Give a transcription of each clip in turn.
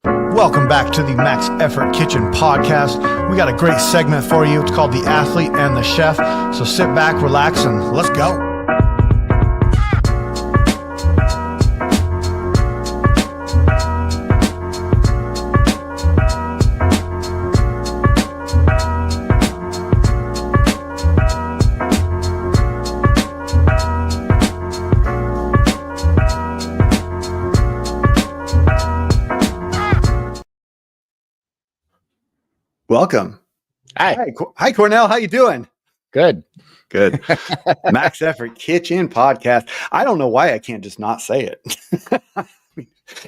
Welcome back to the Max Effort Kitchen podcast. We got a great segment for you. It's called The Athlete and the Chef. So sit back, relax, and let's go. Welcome. Hi, Cornell. How you doing? Good. Max Effort Kitchen podcast. I don't know why I can't just not say it.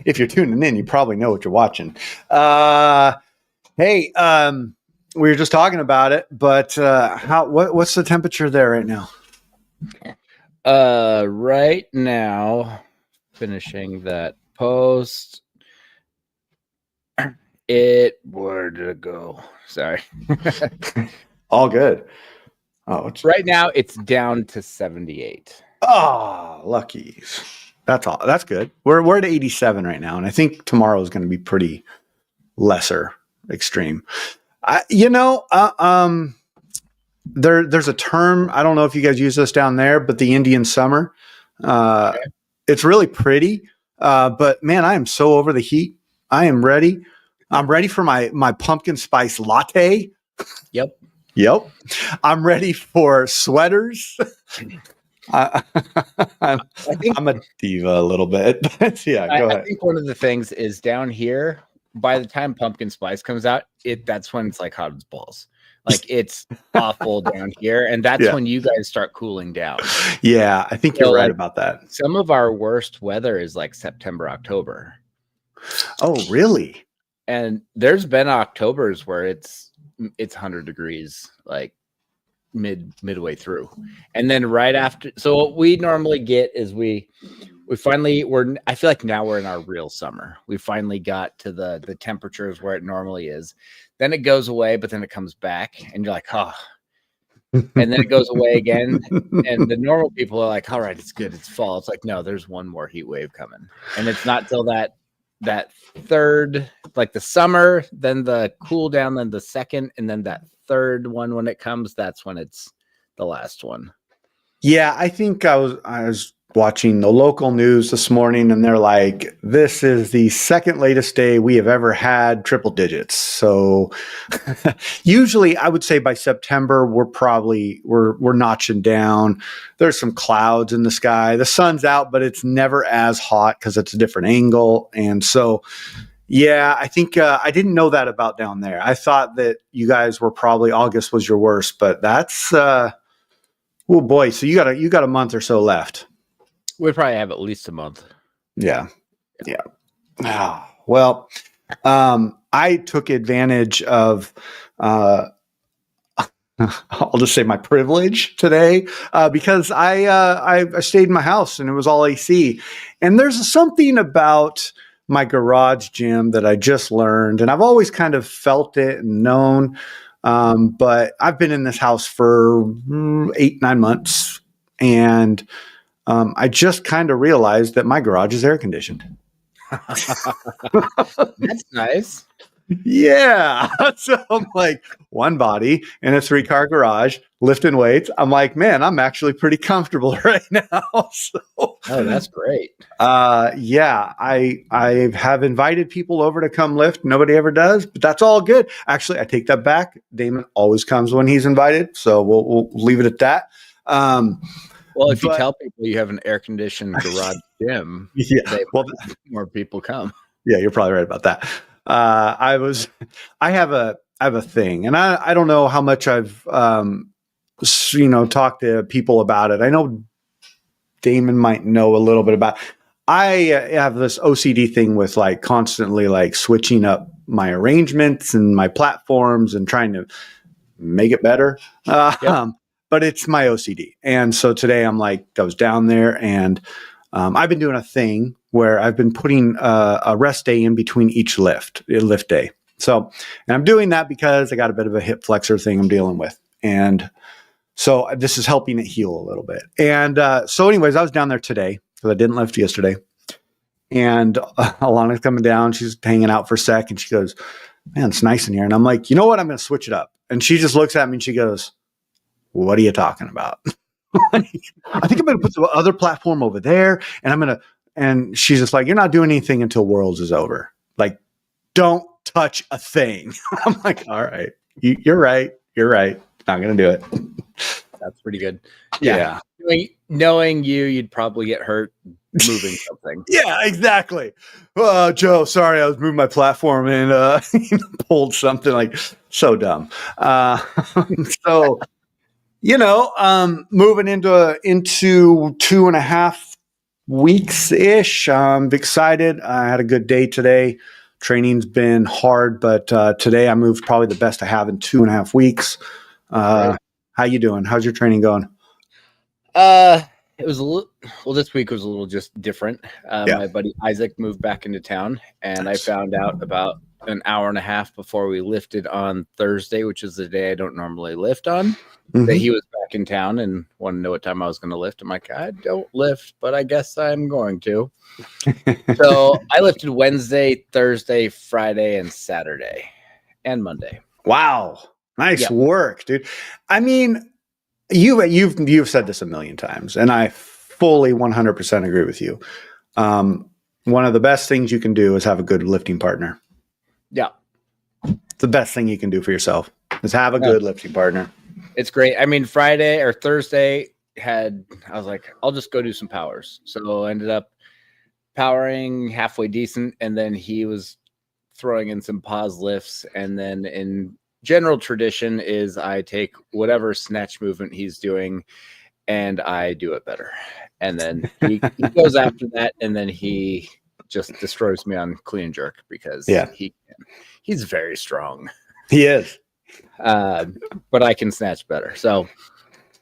If you're tuning in, you probably know what you're watching. Hey, we were just talking about it, but what's the temperature there right now? Right now, finishing that post. Where did it go? Sorry. All good. Right now it's down to 78. Oh, luckies. That's all. That's good. We're at 87 right now, and I think tomorrow is going to be pretty lesser extreme. There's a term. I don't know if you guys use this down there, but the Indian summer. It's really pretty, but man, I am so over the heat. I am ready. I'm ready for my pumpkin spice latte. Yep. I'm ready for sweaters. I'm a diva a little bit. Yeah, go ahead. I think one of the things is down here, by the time pumpkin spice comes out, that's when it's like hot as balls. Like it's awful down here. And that's when you guys start cooling down. Yeah, I think you're right about that. Some of our worst weather is like September, October. Oh, really? And there's been Octobers where it's 100 degrees, like midway through. And then right after, so what we normally get is I feel like now we're in our real summer. We finally got to the temperatures where it normally is. Then it goes away, but then it comes back and you're like, oh, and then it goes away again. And the normal people are like, all right, it's good. It's fall. It's like, no, there's one more heat wave coming. And it's not till that third, like the summer, then the cool down, then the second, and then that third one when it comes, that's when it's the last one. Yeah, I think I was watching the local news this morning, and they're like, this is the second latest day we have ever had triple digits. So usually I would say by September, we're notching down. There's some clouds in the sky. The sun's out, but it's never as hot because it's a different angle. And so, yeah, I think I didn't know that about down there. I thought that you guys were probably August was your worst, but that's, oh boy. So you got a month or so left. We probably have at least a month. Yeah. Well, I took advantage of, I'll just say my privilege today, because I stayed in my house and it was all AC. And there's something about my garage gym that I just learned, and I've always kind of felt it and known, but I've been in this house for 8-9 months, and I just kind of realized that my garage is air conditioned. That's nice. Yeah. So I'm like, one body in a 3-car garage, lifting weights. I'm like, man, I'm actually pretty comfortable right now. So, oh, that's great. Yeah, I have invited people over to come lift. Nobody ever does, but that's all good. Actually, I take that back. Damon always comes when he's invited. So we'll leave it at that. Well, if you tell people you have an air-conditioned garage gym, more people come. Yeah, you're probably right about that. I have a thing, and I don't know how much I've talked to people about it. I know Damon might know a little bit about it. I have this OCD thing with like constantly like switching up my arrangements and my platforms and trying to make it better. But it's my OCD. And so today I was down there, and I've been doing a thing where I've been putting a rest day in between each lift day. So, and I'm doing that because I got a bit of a hip flexor thing I'm dealing with. And so this is helping it heal a little bit. And so anyways, I was down there today because I didn't lift yesterday. And Alana's coming down. She's hanging out for a sec, and she goes, "Man, it's nice in here." And I'm like, "You know what? I'm going to switch it up." And she just looks at me and she goes, "What are you talking about?" I think I'm going to put the other platform over there, and I'm going to. And she's just like, "You're not doing anything until Worlds is over. Like, don't touch a thing." I'm like, "All right, you're right. You're right. Not going to do it." That's pretty good. Yeah. Knowing you, you'd probably get hurt moving something. Yeah, exactly. Joe, sorry, I was moving my platform and pulled something like so dumb. So, moving into 2.5 weeks ish. I'm excited. I had a good day today. Training's been hard, but today I moved probably the best I have in 2.5 weeks. Right. How you doing? How's your training going? It was a little, well, this week was a little just different. Yeah. My buddy Isaac moved back into town, and Nice. I found out about an hour and a half before we lifted on Thursday, which is the day I don't normally lift on, that he was back in town and wanted to know what time I was going to lift. I'm like, I don't lift, but I guess I'm going to. So I lifted Wednesday, Thursday, Friday, and Saturday, and Monday. Wow. Nice Yep. work, dude. I mean, you've said this a million times, and I fully 100% agree with you. One of the best things you can do is have a good lifting partner. Yeah. It's the best thing you can do for yourself is have a good lifting partner. It's great. I mean, Friday or Thursday I was like, I'll just go do some powers. So I ended up powering halfway decent, and then he was throwing in some pause lifts, and then in general tradition is I take whatever snatch movement he's doing and I do it better. And then he goes after that, and then he just destroys me on clean and jerk because he's very strong. He is. But I can snatch better. So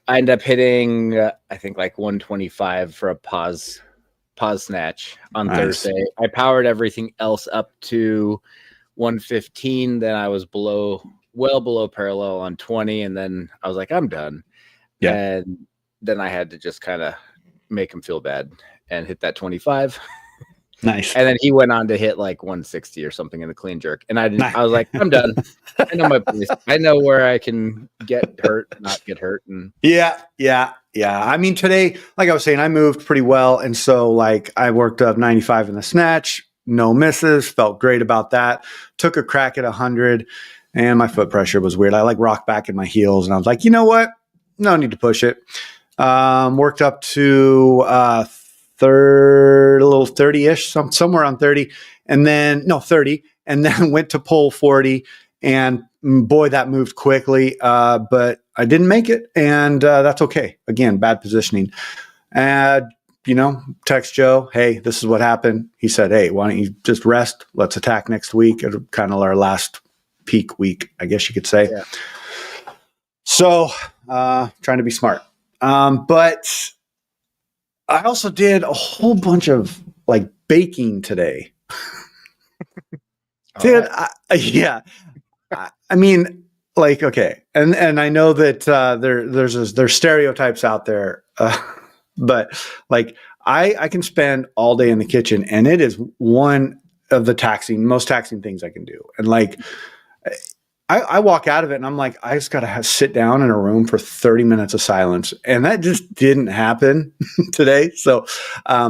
I end up hitting, I think like 125 for a pause snatch on Thursday. I powered everything else up to 115. Then I was well below parallel on 20. And then I was like, I'm done. Yeah. And then I had to just kind of make him feel bad and hit that 25. Nice. And then he went on to hit like 160 or something in the clean jerk. And I was like, I'm done. I know my place. I know where I can get hurt, not get hurt. And Yeah. I mean, today, like I was saying, I moved pretty well. And so like I worked up 95 in the snatch, no misses, felt great about that. Took a crack at 100 and my foot pressure was weird. I like rocked back in my heels and I was like, you know what? No need to push it. Worked up to a little 30-ish, somewhere around 30, and then 30, and then went to pull 40, and boy, that moved quickly. But I didn't make it, and that's okay. Again, bad positioning. Text Joe, hey, this is what happened. He said, hey, why don't you just rest? Let's attack next week. It'll kind of our last peak week, I guess you could say. Yeah. So, trying to be smart. But I also did a whole bunch of like baking today. Dude, right. I mean, like, okay. And I know that there's stereotypes out there, but like I can spend all day in the kitchen and it is one of the most taxing things I can do. And like, I walk out of it and I'm like, I just got to sit down in a room for 30 minutes of silence. And that just didn't happen today. So I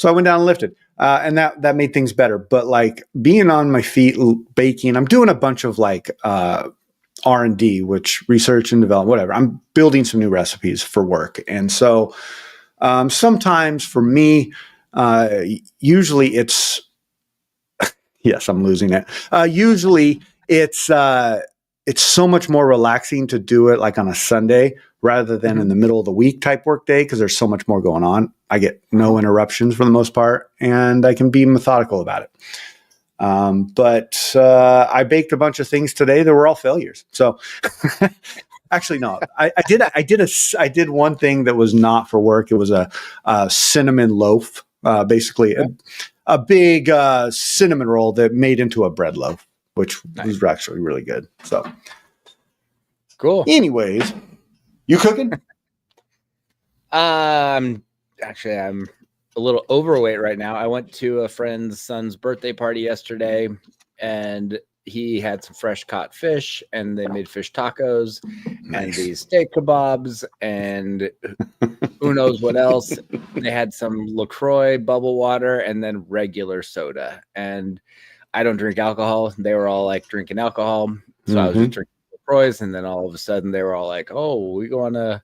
went down and lifted and that made things better. But like being on my feet, baking, I'm doing a bunch of like R&D, which research and development, whatever. I'm building some new recipes for work. And so sometimes for me, usually it's, yes, I'm losing it. Usually it's so much more relaxing to do it like on a Sunday rather than in the middle of the week type work day because there's so much more going on. I get no interruptions for the most part, and I can be methodical about it. But I baked a bunch of things today that were all failures. So actually, no, I did one thing that was not for work. It was a cinnamon loaf, basically a big cinnamon roll that made into a bread loaf, which was actually really good. So cool. Anyways, you cooking? I'm a little overweight right now. I went to a friend's son's birthday party yesterday, and he had some fresh caught fish, and they made fish tacos and these steak kebabs and who knows what else. They had some LaCroix bubble water and then regular soda. And I don't drink alcohol. They were all like drinking alcohol. So I was just drinking LaCroix. And then all of a sudden they were all like, oh, we going to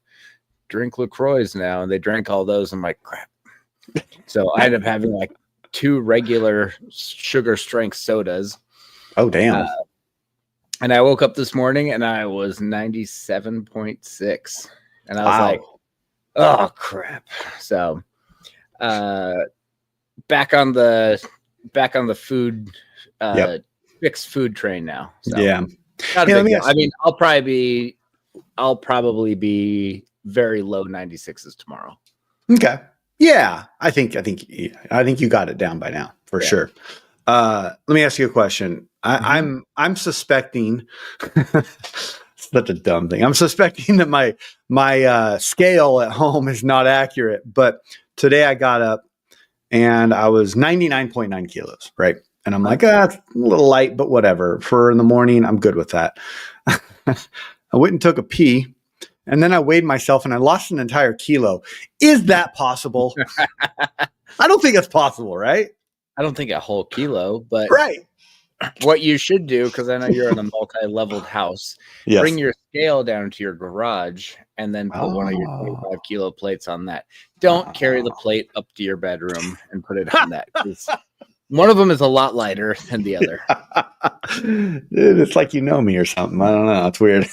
drink LaCroix now. And they drank all those. I'm like, crap. So I ended up having like 2 regular sugar strength sodas. Oh, damn. And I woke up this morning and I was 97.6. And I was like, oh crap. So back on the food fixed food train now. So, yeah. I mean, I'll probably be very low 96s tomorrow. Okay. Yeah. I think you got it down by now for sure. Let me ask you a question. I'm suspecting such a dumb thing. I'm suspecting that my scale at home is not accurate, but today I got up and I was 99.9 kilos, right? And I'm like, it's a little light, but whatever. For in the morning, I'm good with that. I went and took a pee, and then I weighed myself and I lost an entire kilo. Is that possible? I don't think it's possible, right? I don't think a whole kilo, but right. What you should do, because I know you're in a multi-leveled house, bring your scale down to your garage and then put one of your 25 kilo plates on that. Don't carry the plate up to your bedroom and put it on that. One of them is a lot lighter than the other. Dude, it's like you know me or something. I don't know. It's weird.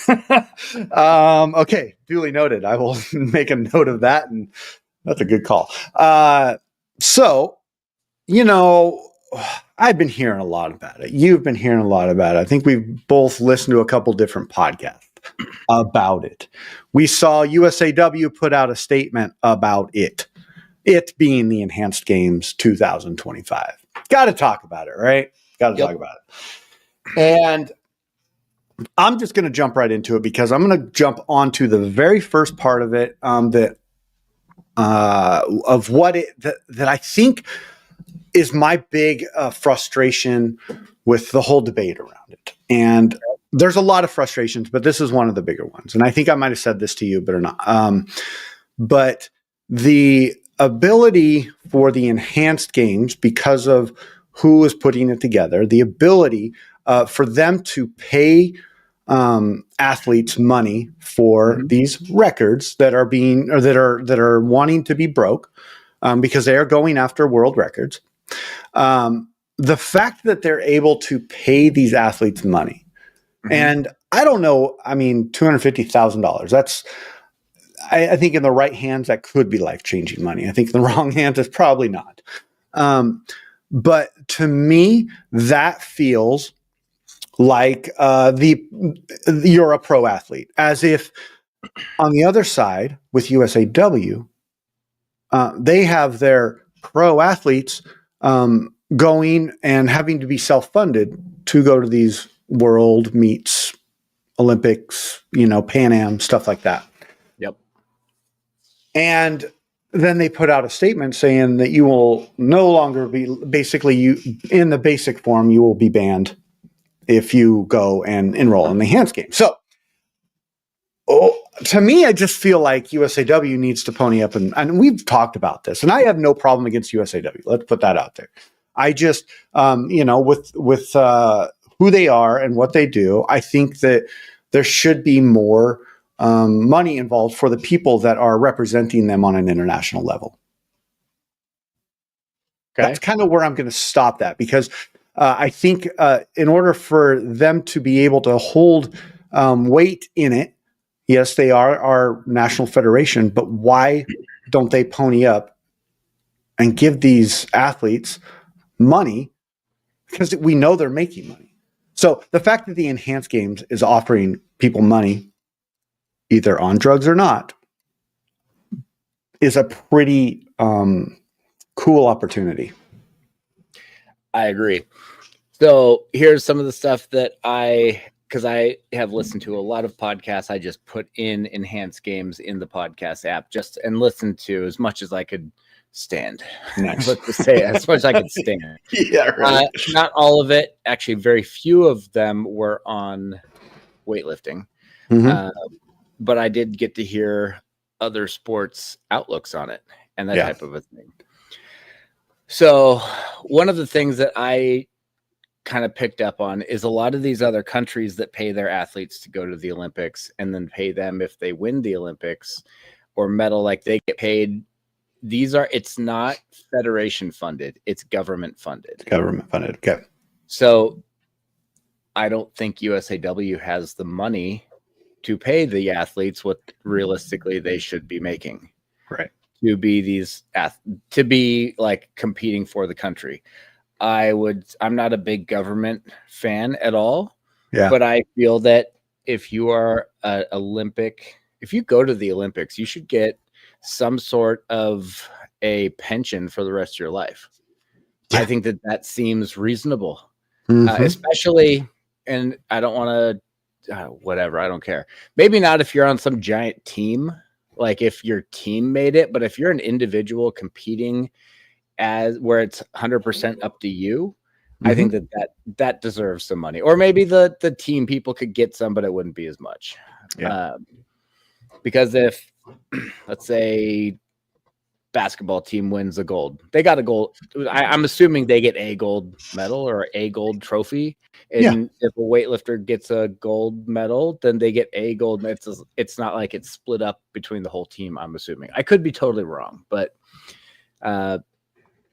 Okay, duly noted. I will make a note of that, and that's a good call. So, I've been hearing a lot about it. You've been hearing a lot about it. I think we've both listened to a couple different podcasts about it. We saw USAW put out a statement about it being the Enhanced Games 2025. Got to talk about it, right? Got to talk about it. And I'm just going to jump right into it because I'm going to jump onto the very first part of it that I think is my big frustration with the whole debate around it. And there's a lot of frustrations, but this is one of the bigger ones. And I think I might have said this to you, but or not. But the ability for the Enhanced Games, because of who is putting it together, the ability for them to pay athletes money for these records that are being or that are wanting to be broke because they are going after world records. The fact that they're able to pay these athletes money, and I don't know, I mean, $250,000. That's, I think in the right hands, that could be life-changing money. I think in the wrong hands, it's probably not. But to me, that feels like you're a pro athlete, as if on the other side with USAW, they have their pro athletes going and having to be self-funded to go to these world meets, Olympics, Pan Am, stuff like that. Yep. And then they put out a statement saying that you will no longer be, basically, in the basic form, you will be banned if you go and enroll in the Enhanced Games. So, to me, I just feel like USAW needs to pony up, and we've talked about this, and I have no problem against USAW. Let's put that out there. I just, with who they are and what they do, I think that there should be more money involved for the people that are representing them on an international level. Okay. That's kind of where I'm going to stop that, because I think in order for them to be able to hold weight in it, yes, they are our national federation, but why don't they pony up and give these athletes money? Because we know they're making money. So the fact that the Enhanced Games is offering people money, either on drugs or not, is a pretty cool opportunity. I agree. So here's some of the stuff that because I have listened to a lot of podcasts, I just put in Enhanced Games in the podcast app and listened to as much as I could stand. Nice. Let's just say as much as I can stand. Yeah, right. Not all of it. Actually, very few of them were on weightlifting. Mhm. But I did get to hear other sports outlooks on it and that type of a thing. So one of the things that I kind of picked up on is a lot of these other countries that pay their athletes to go to the Olympics and then pay them if they win the Olympics or medal, like they get paid. It's not federation funded, it's government funded. Government funded. Okay. So I don't think USAW has the money to pay the athletes what realistically they should be making. Right. To be like competing for the country. I'm not a big government fan at all. Yeah. But I feel that if you are if you go to the Olympics, you should get some sort of a pension for the rest of your life. Yeah. I think that seems reasonable, especially, and I don't want to, whatever, I don't care. Maybe not if you're on some giant team, like if your team made it, but if you're an individual competing where it's 100% up to you, I think that deserves some money. Or maybe the team people could get some, but it wouldn't be as much. Yeah. Because if, let's say, basketball team wins a gold, they got a gold. I'm assuming they get a gold medal or a gold trophy. And if a weightlifter gets a gold medal, then they get a gold medal. It's not like it's split up between the whole team, I'm assuming. I could be totally wrong, but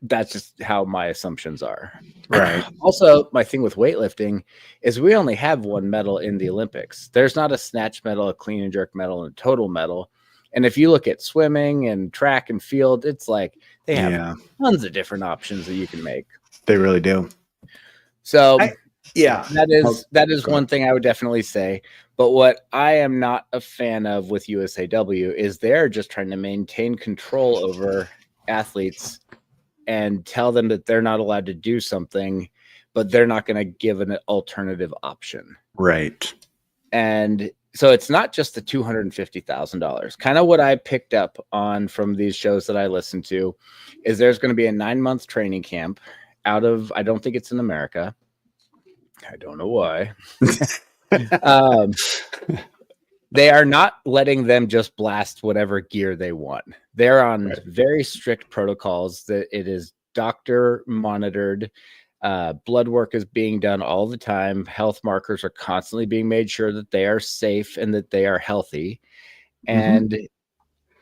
that's just how my assumptions are. Right. Also, my thing with weightlifting is we only have one medal in the Olympics. There's not a snatch medal, a clean and jerk medal, and a total medal. And if you look at swimming and track and field, it's like they have tons of different options that you can make. They really do. So that is one thing I would definitely say. But what I am not a fan of with USAW is they're just trying to maintain control over athletes and tell them that they're not allowed to do something, but they're not going to give an alternative option. Right. And so it's not just the $250,000. Kind of what I picked up on from these shows that I listened to is there's going to be a 9-month training camp I don't think it's in America. I don't know why. They are not letting them just blast whatever gear they want. They're on very strict protocols that it is doctor monitored. Blood work is being done all the time. Health markers are constantly being made sure that they are safe and that they are healthy. And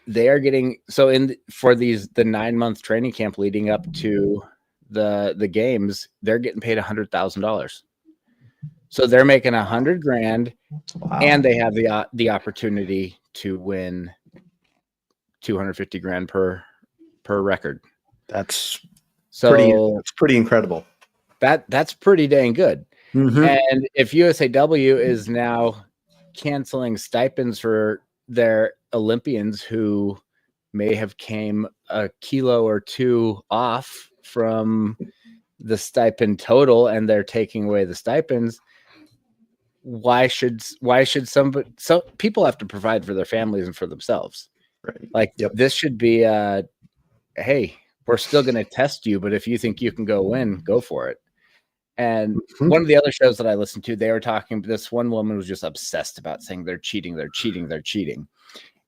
they are getting, for the 9-month training camp leading up to the games, they're getting paid $100,000. So they're making $100,000, and they have the opportunity to win $250,000 per record. That's pretty incredible. That's pretty dang good. And if USAW is now canceling stipends for their Olympians who may have came a kilo or two off from the stipend total, and they're taking away the stipends, why should some people have to provide for their families and for themselves? Right. Like this should be hey, we're still going to test you, but if you think you can go win, go for it. And one of the other shows that I listened to, they were talking, this one woman was just obsessed about saying they're cheating.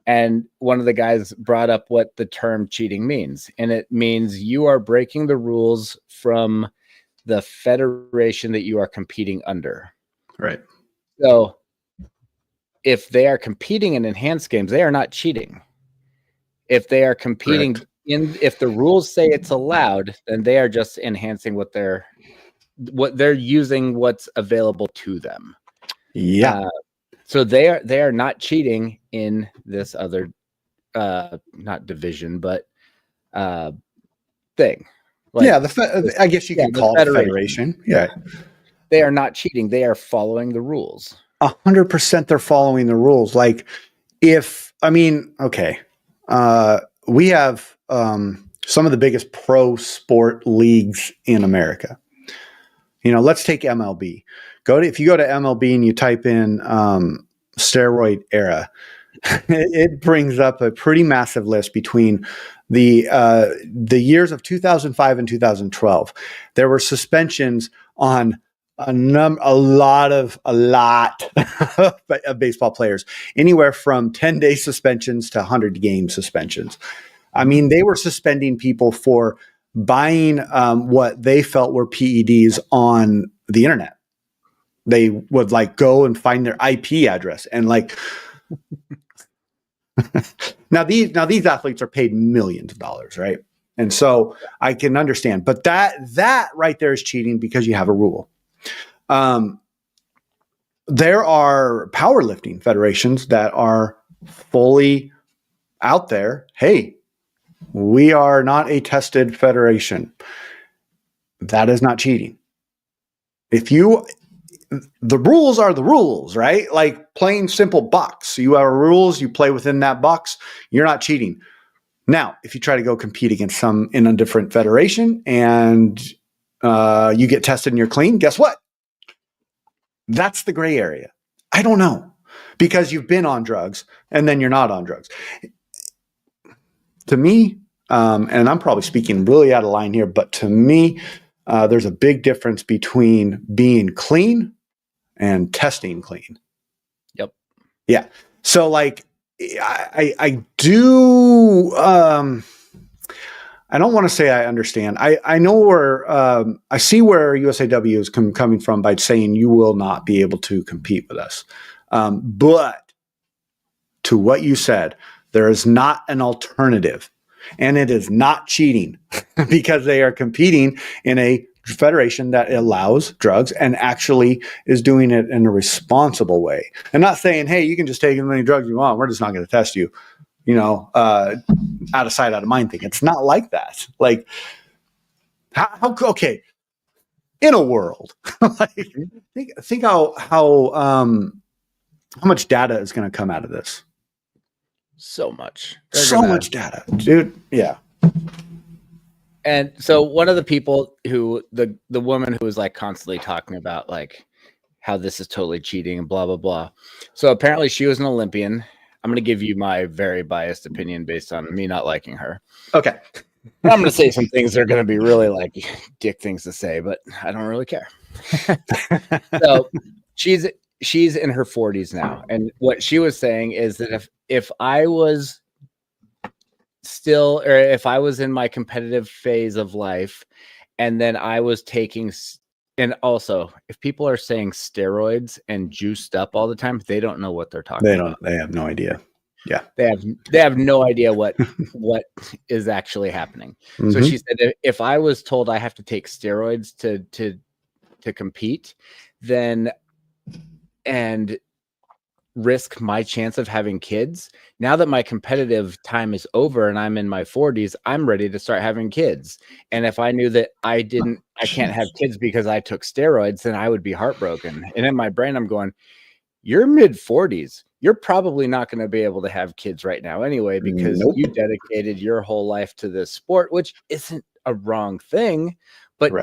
And one of the guys brought up what the term cheating means. And it means you are breaking the rules from the federation that you are competing under. Right. So if they are competing in enhanced games, they are not cheating. If they are competing if the rules say it's allowed, then they are just enhancing what they're using what's available to them. Yeah. So they are not cheating in this other not division, but thing. Like, I guess you can call it federation. Yeah. They are not cheating. They are following the rules. 100% they're following the rules. Like we have some of the biggest pro sport leagues in America. Let's take MLB. If you go to MLB and you type in steroid era, it brings up a pretty massive list between the years of 2005 and 2012, there were suspensions on a lot of baseball players, anywhere from 10-day suspensions to 100-game suspensions. I mean, they were suspending people for buying what they felt were PEDs on the internet. They would like go and find their IP address and like. Now these athletes are paid millions of dollars, right? And so I can understand, but that right there is cheating because you have a rule. There are powerlifting federations that are fully out there. Hey, we are not a tested federation. That is not cheating. The rules are the rules, right? Like plain simple box. You have rules, you play within that box, you're not cheating. Now, if you try to go compete against some in a different federation and you get tested and you're clean, guess what? That's the gray area. I don't know, because you've been on drugs and then you're not on drugs. To me, and I'm probably speaking really out of line here, but to me, there's a big difference between being clean and testing clean. Yep. Yeah. So like, I do, I don't want to say I understand. I know where, I see where USAW is coming from by saying you will not be able to compete with us. But to what you said, there is not an alternative, and it is not cheating because they are competing in a federation that allows drugs and actually is doing it in a responsible way, and not saying, hey, you can just take as many drugs you want, we're just not going to test you, out of sight, out of mind thing. It's not like that. Like how okay, in a world, like, think how much data is going to come out of this. So much. Much data, dude. Yeah. And so one of the people who the woman who was like constantly talking about like how this is totally cheating and blah, blah, blah. So apparently she was an Olympian. I'm going to give you my very biased opinion based on me not liking her. Okay. I'm going to say some things that are going to be really like dick things to say, but I don't really care. So she's in her 40s now. And what she was saying is that if I was still, or if I was in my competitive phase of life and then I was taking, and also if people are saying steroids and juiced up all the time, they don't know what they're talking about. They have no idea. Yeah. They have no idea what is actually happening. Mm-hmm. So she said, if I was told I have to take steroids to compete, then, and risk my chance of having kids, now that my competitive time is over and I'm in my 40s, I'm ready to start having kids. And if I knew that I can't have kids because I took steroids, then I would be heartbroken. And in my brain, I'm going, you're mid 40s. You're probably not going to be able to have kids right now anyway, because you dedicated your whole life to this sport, which isn't a wrong thing, but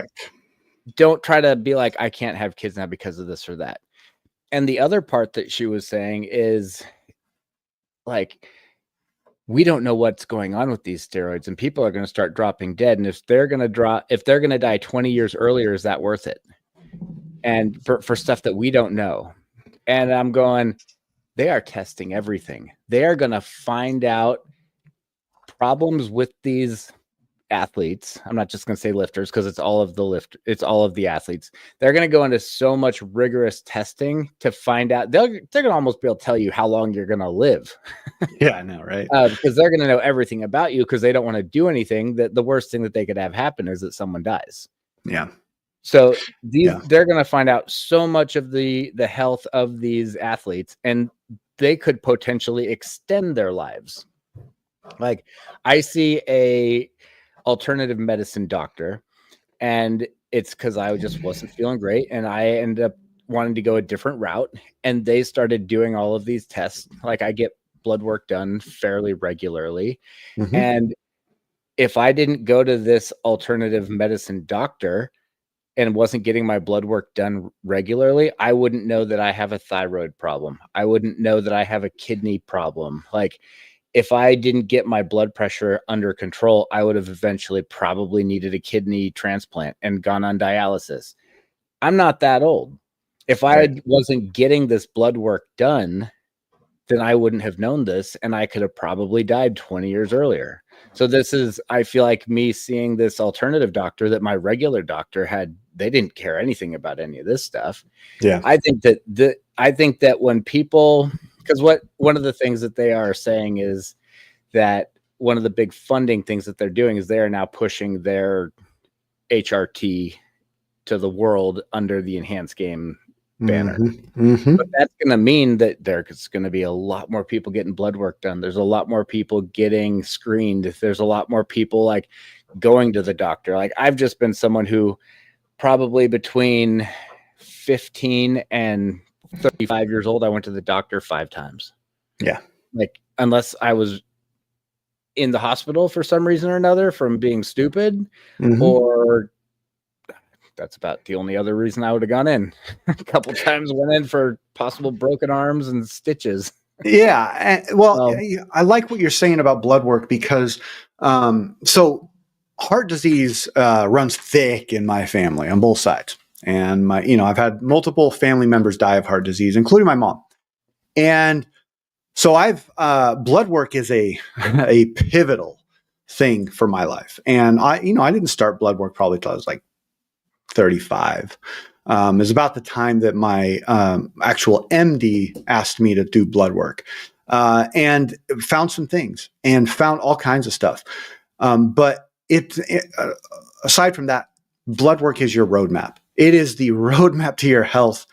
don't try to be like, I can't have kids now because of this or that. And the other part that she was saying is like, we don't know what's going on with these steroids, and people are going to start dropping dead. And if they're going to die 20 years earlier, is that worth it? And for stuff that we don't know. And I'm going, they are testing everything. They are going to find out problems with these athletes. I'm not just going to say lifters because it's all of the athletes. They're going to go into so much rigorous testing to find out. They're going to almost be able to tell you how long you're going to live. Yeah, I know, right? Because they're going to know everything about you because they don't want to do anything. That the worst thing that they could have happen is that someone dies. Yeah. So they're going to find out so much of the health of these athletes, and they could potentially extend their lives. Like I see a alternative medicine doctor, and it's because I just wasn't feeling great, and I ended up wanting to go a different route, and they started doing all of these tests. Like I get blood work done fairly regularly. Mm-hmm. And if I didn't go to this alternative medicine doctor and wasn't getting my blood work done regularly, I wouldn't know that I have a thyroid problem. I wouldn't know that I have a kidney problem. Like if I didn't get my blood pressure under control, I would have eventually probably needed a kidney transplant and gone on dialysis. I'm not that old. If I wasn't getting this blood work done, then I wouldn't have known this, and I could have probably died 20 years earlier. So this is, I feel like, me seeing this alternative doctor that my regular doctor had, they didn't care anything about any of this stuff. Yeah. I think that when people, because one of the things that they are saying is that one of the big funding things that they're doing is they are now pushing their HRT to the world under the Enhanced Game banner. But that's going to mean that there's going to be a lot more people getting blood work done. There's a lot more people getting screened. There's a lot more people like going to the doctor. Like, I've just been someone who probably between 15 and 35 years old, I went to the doctor 5 times. Yeah. Like, unless I was in the hospital for some reason or another from being stupid, or that's about the only other reason I would have gone in. A couple times went in for possible broken arms and stitches. Yeah. I like what you're saying about blood work because, so heart disease runs thick in my family on both sides. And I've had multiple family members die of heart disease, including my mom. And so blood work is a pivotal thing for my life. And I didn't start blood work probably till I was like 35. It was about the time that my actual MD asked me to do blood work, and found some things and found all kinds of stuff. But aside from that, blood work is your roadmap. It is the roadmap to your health.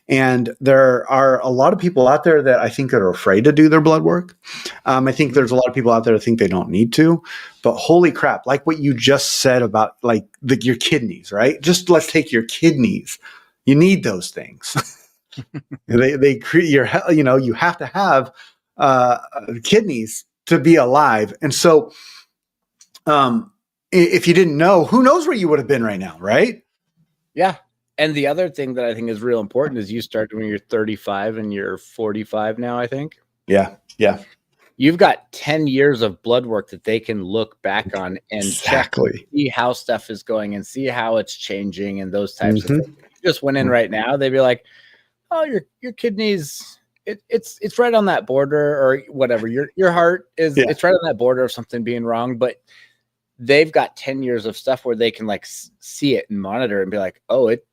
And there are a lot of people out there that I think are afraid to do their blood work. I think there's a lot of people out there that think they don't need to, but holy crap, like what you just said about like your kidneys, right? Just let's take your kidneys. You need those things. they create you have to have kidneys to be alive. And so if you didn't know, who knows where you would have been right now, right? Yeah. And the other thing that I think is real important is you started when you're 35 and you're 45 now, I think. Yeah. Yeah. You've got 10 years of blood work that they can look back on and exactly check, see how stuff is going and see how it's changing and those types of things. If you just went in right now, they'd be like, oh, your kidneys, it's right on that border or whatever. Your heart is, it's right on that border of something being wrong. But they've got 10 years of stuff where they can like see it and monitor and be like, oh, it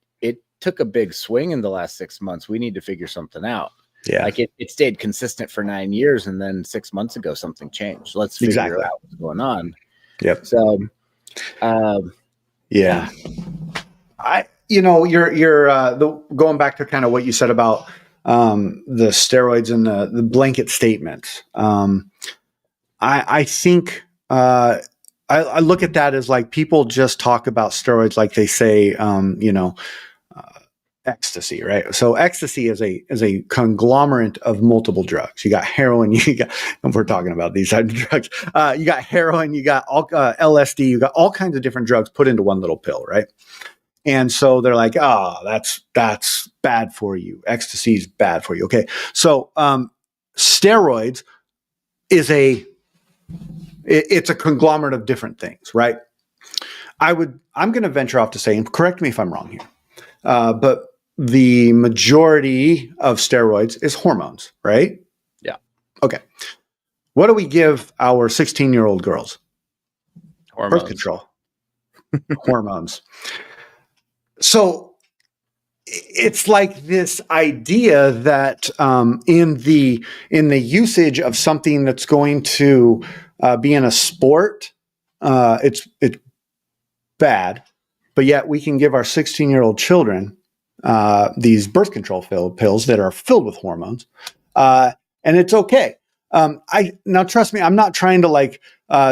took a big swing in the last 6 months. We need to figure something out. Yeah. Like it stayed consistent for 9 years. And then 6 months ago, something changed. Let's figure out what's going on. Yep. So, yeah. You're going back to kind of what you said about the steroids and the blanket statements. I think, I look at that as like people just talk about steroids like they say, ecstasy, right? So ecstasy is a conglomerate of multiple drugs. You got heroin, and we're talking about these types of drugs. You got heroin, you got all, LSD, you got all kinds of different drugs put into one little pill, right? And so they're like, that's bad for you. Ecstasy is bad for you. Okay. So steroids is it's a conglomerate of different things, right? I'm going to venture off to say, and correct me if I'm wrong here, but the majority of steroids is hormones, right? Yeah. Okay. What do we give our 16-year-old girls? Hormones. Birth control. Hormones. So it's like this idea that in the usage of something that's going to be in a sport, it's bad, but yet we can give our 16-year-old children these birth control pills that are filled with hormones, and it's okay. Now trust me, I'm not trying to like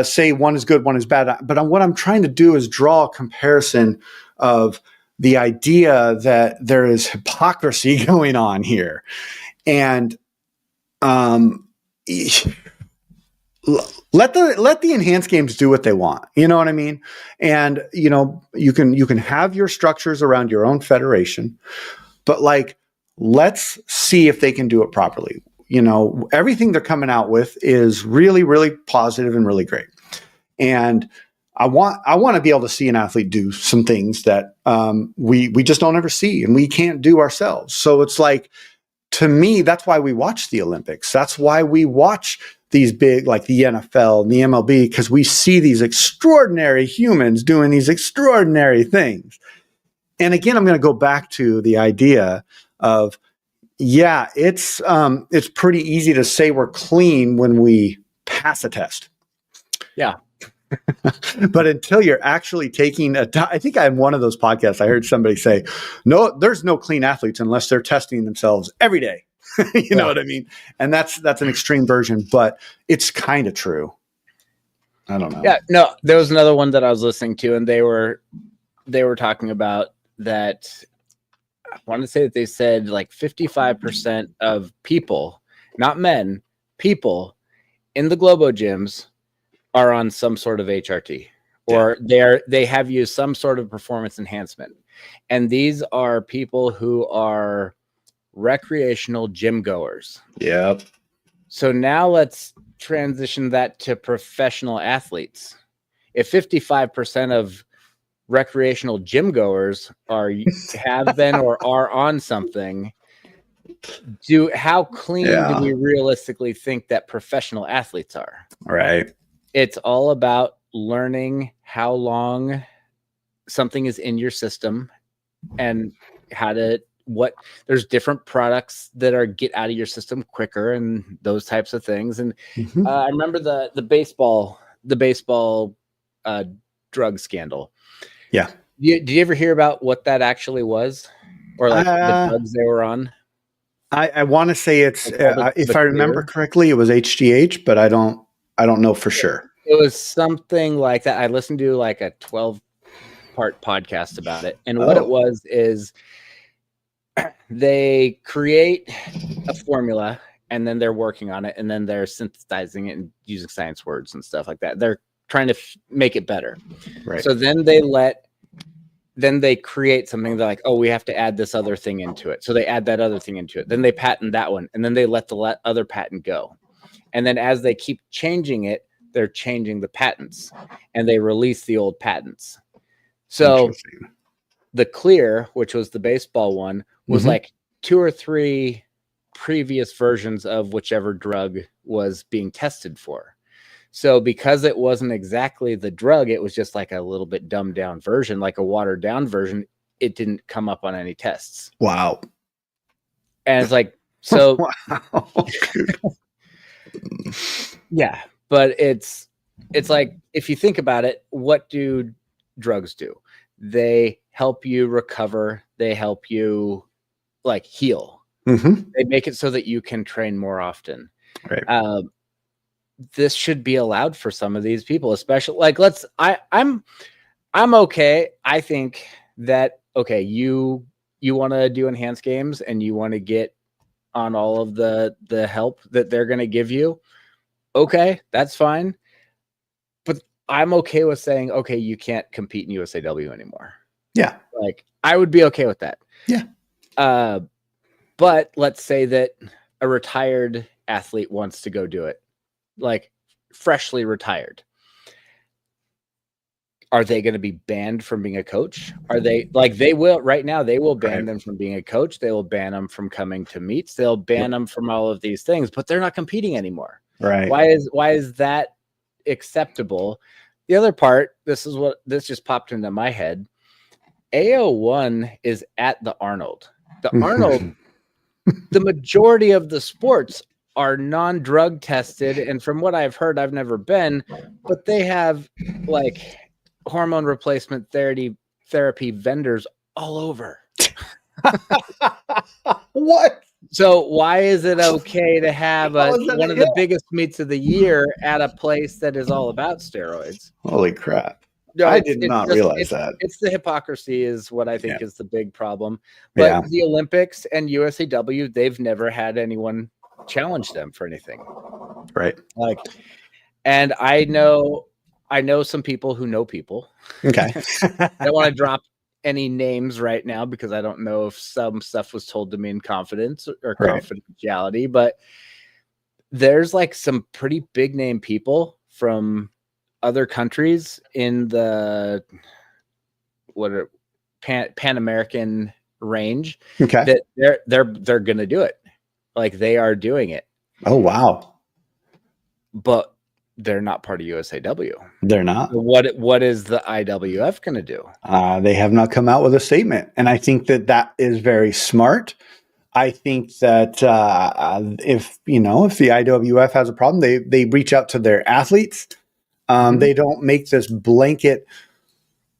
say one is good, one is bad, but what I'm trying to do is draw a comparison of the idea that there is hypocrisy going on here, and let the enhanced games do what they want. You know what I mean? And you can have your structures around your own federation, but like, let's see if they can do it properly. You know, everything they're coming out with is really, really positive and really great. And I want to be able to see an athlete do some things that we just don't ever see and we can't do ourselves. So it's like, to me, that's why we watch the Olympics. That's why we watch these big, like the NFL and the MLB, because we see these extraordinary humans doing these extraordinary things. And again, I'm going to go back to the idea of, yeah, it's pretty easy to say we're clean when we pass a test. Yeah. But until you're actually taking I think on one of those podcasts, I heard somebody say, no, there's no clean athletes unless they're testing themselves every day. You know what I mean? And that's an extreme version, but it's kind of true. I don't know. Yeah, no, there was another one that I was listening to, and they were talking about that. I want to say that they said like 55% of people, not men, people in the Globo gyms are on some sort of HRT, or they have used some sort of performance enhancement. And these are people who are recreational gym goers. Yep. So now let's transition that to professional athletes. If 55% of recreational gym goers have been or are on something, how clean do we realistically think that professional athletes are? Right. It's all about learning how long something is in your system and there's different products that get out of your system quicker and those types of things. And I remember the baseball drug scandal. Yeah. Did you ever hear about what that actually was, or like the drugs they were on? I want to say it's if I remember correctly, it was HGH, but I don't know for sure. It was something like that. I listened to like a 12-part podcast about it. And what it was is they create a formula and then they're working on it and then they're synthesizing it and using science words and stuff like that. They're trying to make it better. Right. So then they create something. They're like, oh, we have to add this other thing into it. So they add that other thing into it. Then they patent that one. And then they let the other patent go. And then as they keep changing it, they're changing the patents and they release the old patents. So the Clear, which was the baseball one, was like 2 or 3 previous versions of whichever drug was being tested for. So because it wasn't exactly the drug, it was just like a little bit dumbed down version, like a watered down version. It didn't come up on any tests. Wow. And it's like, so wow. Yeah, but it's like, if you think about it, what do drugs do? They help you recover. They help you like heal. They make it so that you can train more often. Right. This should be allowed for some of these people, especially like I'm okay. I think that, okay, you want to do enhanced games and you want to get on all of the help that they're going to give you. Okay, that's fine. But I'm okay with saying, okay, you can't compete in USAW anymore. Yeah. Like, I would be okay with that. Yeah. But let's say that a retired athlete wants to go do it, like freshly retired. Are they going to be banned from being a coach? Are they like, they will right now, they will ban them from being a coach. They will ban them from coming to meets. They'll ban them from all of these things, but they're not competing anymore. Right. Why is that acceptable? The other part, this just popped into my head. AO1 is at the Arnold. The Arnold, the majority of the sports are non-drug tested. And from what I've heard, I've never been, but they have like hormone replacement therapy vendors all over. What? So why is it okay to have one of the biggest meets of the year at a place that is all about steroids? Holy crap. No, I did not realize that. It's the hypocrisy is what I think is the big problem. But the Olympics and USAW, they've never had anyone challenge them for anything. Right. Like, and I know some people who know people. Okay. I don't want to drop any names right now because I don't know if some stuff was told to me in confidence or confidentiality, but there's like some pretty big name people from other countries in the Pan American range Okay. that they're gonna do it. Like they are doing it. Oh wow. But they're not part of USAW. They're not. What is the IWF going to do? They have not come out with a statement, and I think that is very smart. I think that if the IWF has a problem, they reach out to their athletes. They don't make this blanket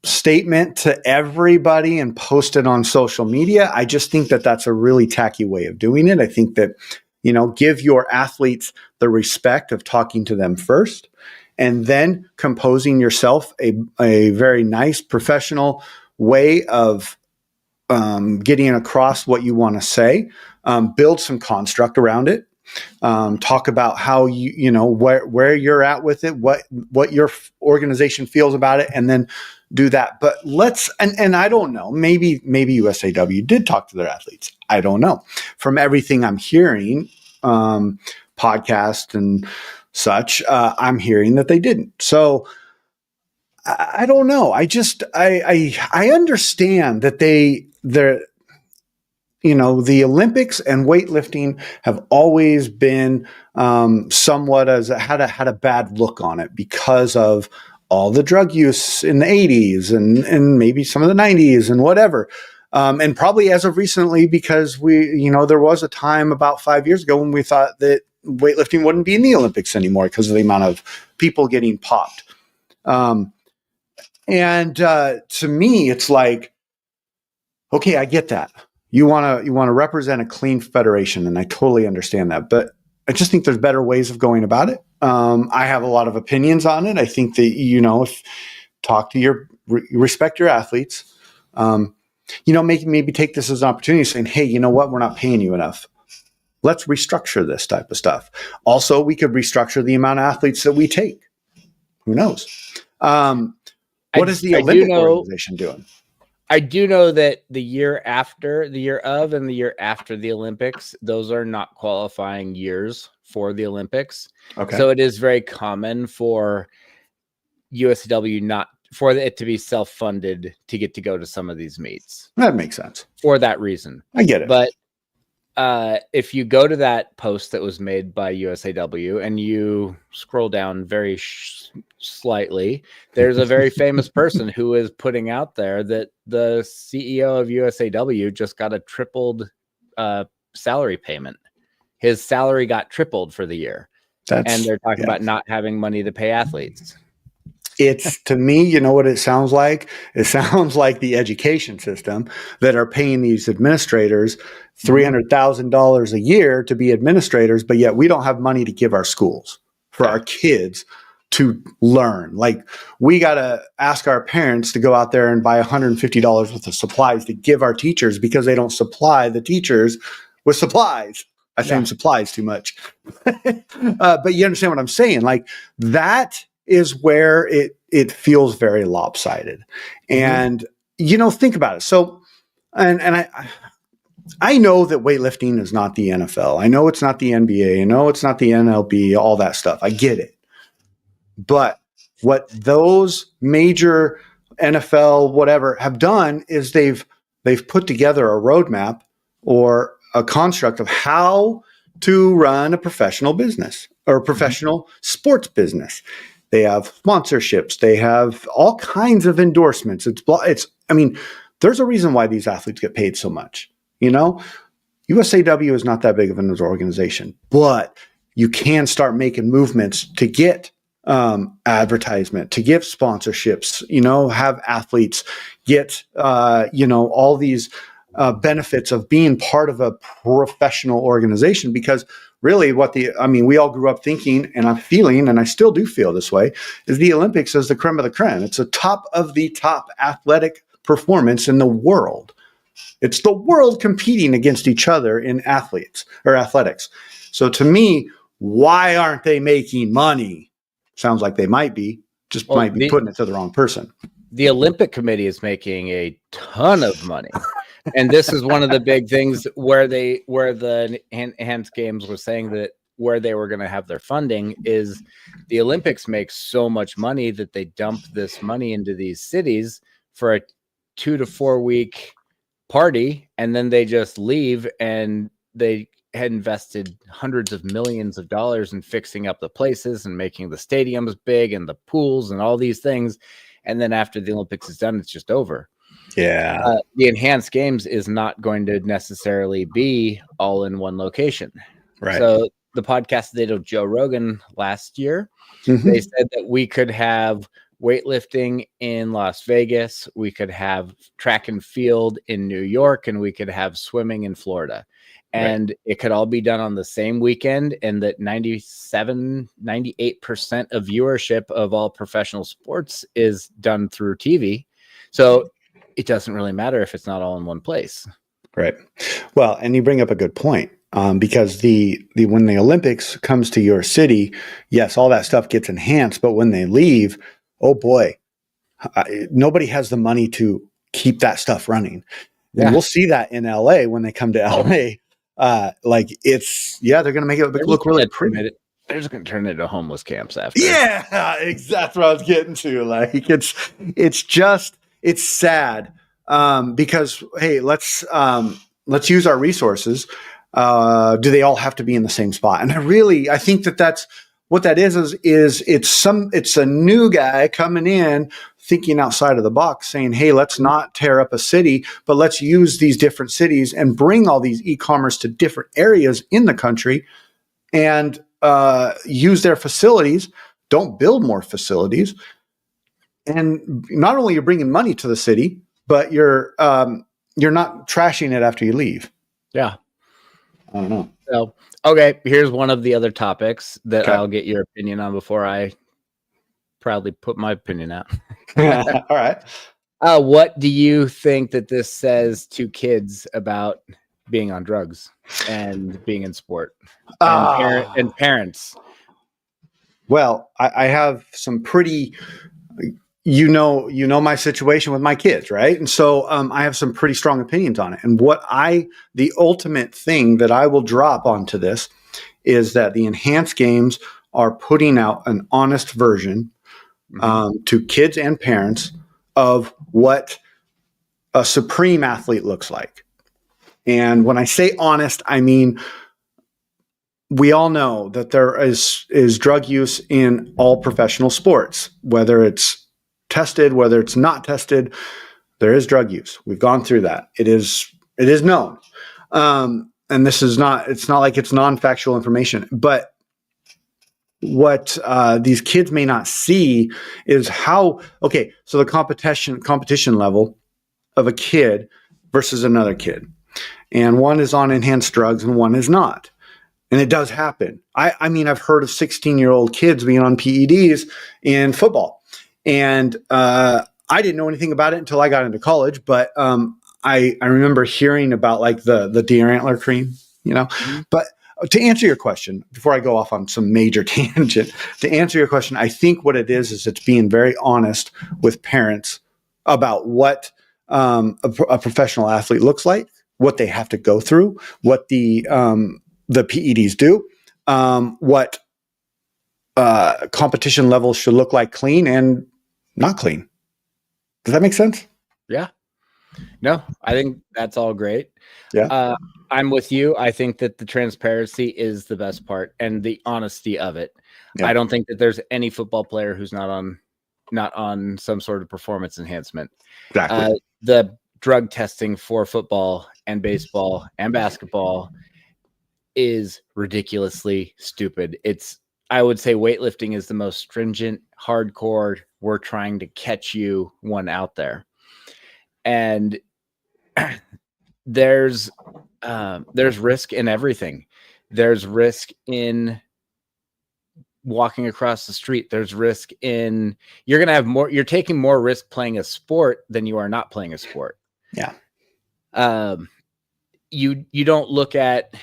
statement to everybody and post it on social media. I just think that that's a really tacky way of doing it. I think that give your athletes the respect of talking to them first, and then composing yourself a very nice professional way of getting across what you want to say. Build some construct around it. Talk about how where you're at with it, what your organization feels about it, and then do that. But and I don't know, maybe USAW did talk to their athletes. I don't know. From everything I'm hearing, podcast and such, I'm hearing that they didn't. So I don't know. I understand that the Olympics and weightlifting have always been somewhat had a bad look on it because of all the drug use in the 80s and maybe some of the 90s and whatever. And probably as of recently, because there was a time about 5 years ago when we thought that weightlifting wouldn't be in the Olympics anymore because of the amount of people getting popped. And to me, it's like, okay, I get that. You want to represent a clean federation, and I totally understand that. But I just think there's better ways of going about it. I have a lot of opinions on it. I think that respect your athletes. Maybe take this as an opportunity, saying, hey, you know what? We're not paying you enough. Let's restructure this type of stuff. Also, we could restructure the amount of athletes that we take. Who knows? What is the Olympic organization doing? I do know that the year of, and the year after the Olympics, those are not qualifying years for the Olympics. Okay. So it is very common for USAW for it to be self-funded to get to go to some of these meets. That makes sense. For that reason. I get it. But if you go to that post that was made by USAW and you scroll down very slightly, there's a very famous person who is putting out there that the CEO of USAW just got a tripled salary payment. His salary got tripled for the year. And they're talking about not having money to pay athletes. It's, to me, you know what it sounds like? It sounds like the education system that are paying these administrators $300,000 a year to be administrators, but yet we don't have money to give our schools for our kids to learn. Like, we got to ask our parents to go out there and buy $150 worth of supplies to give our teachers because they don't supply the teachers with supplies. I say supplies too much. But you understand what I'm saying? Like, that is where it feels very lopsided. And, think about it. So, and I know that weightlifting is not the NFL. I know it's not the NBA. I know it's not the MLB, all that stuff. I get it. But what those major NFL, whatever, have done is they've put together a roadmap or a construct of how to run a professional business or a professional sports business. They have sponsorships. They have all kinds of endorsements. There's a reason why these athletes get paid so much. USAW is not that big of an organization, but you can start making movements to get advertisement, to give sponsorships, have athletes get, all these benefits of being part of a professional organization. Because really we all grew up thinking, and I'm feeling, and I still do feel this way, is the Olympics is the creme of the creme. It's the top of the top athletic performance in the world. It's the world competing against each other in athletes or athletics. So to me, why aren't they making money? Sounds like they might be, might be putting it to the wrong person. The Olympic Committee is making a ton of money. And this is one of the big things where the Enhanced Games was saying that where they were going to have their funding is the Olympics make so much money that they dump this money into these cities for a 2 to 4 week party, and then they just leave, and they had invested hundreds of millions of dollars in fixing up the places and making the stadiums big and the pools and all these things. And then after the Olympics is done, it's just over. Yeah. The enhanced games is not going to necessarily be all in one location. Right. So the podcast they did with Joe Rogan last year, Mhm. they said that we could have weightlifting in Las Vegas, we could have track and field in New York, and we could have swimming in Florida. And it could all be done on the same weekend, and that 98% of viewership of all professional sports is done through TV. So it doesn't really matter if it's not all in one place. Right. Well, and you bring up a good point, because when the Olympics comes to your city, yes, all that stuff gets enhanced, but when they leave, oh boy, nobody has the money to keep that stuff running. And we'll see that in LA when they come to LA. Like they're going to make it look really pretty. They're just going to turn it into homeless camps after. Yeah, exactly. That's what I was getting to. Like it's sad, because hey, let's use our resources. Do they all have to be in the same spot? And I think that's what that is it's a new guy coming in thinking outside of the box, saying, hey, let's not tear up a city, but let's use these different cities and bring all these e-commerce to different areas in the country and use their facilities. Don't build more facilities. And not only you're bringing money to the city, but you're not trashing it after you leave. Yeah. I don't know. So, okay, here's one of the other topics that I'll get your opinion on before I proudly put my opinion out. All right. What do you think that this says to kids about being on drugs and being in sport and parents? Well, I have some pretty, you know my situation with my kids, right? And so I have some pretty strong opinions on it. And the ultimate thing that I will drop onto this is that the enhanced games are putting out an honest version to kids and parents of what a supreme athlete looks like. And when I say honest, I mean, we all know that there is drug use in all professional sports, whether it's tested, whether it's not tested, there is drug use. We've gone through that. It is known. And it's not like it's non-factual information, but what these kids may not see is so the competition level of a kid versus another kid, and one is on enhanced drugs and one is not. And it does happen. I mean, I've heard of 16-year-old kids being on PEDs in football. And I didn't know anything about it until I got into college. But I remember hearing about like the deer antler cream, But to answer your question, before I go off on some major tangent, to answer your question, I think what it is it's being very honest with parents about what a professional athlete looks like, what they have to go through, what the PEDs do, what competition levels should look like, clean and not clean. Does that make sense? Yeah. No, I think that's all great. Yeah. I'm with you. I think that the transparency is the best part and the honesty of it. Yeah. I don't think that there's any football player who's not on some sort of performance enhancement. Exactly. The drug testing for football and baseball and basketball is ridiculously stupid. I would say weightlifting is the most stringent, hardcore, we're trying to catch you one out there. And there's risk in everything. There's risk in walking across the street. There's risk in you're taking more risk playing a sport than you are not playing a sport. Yeah. You don't look at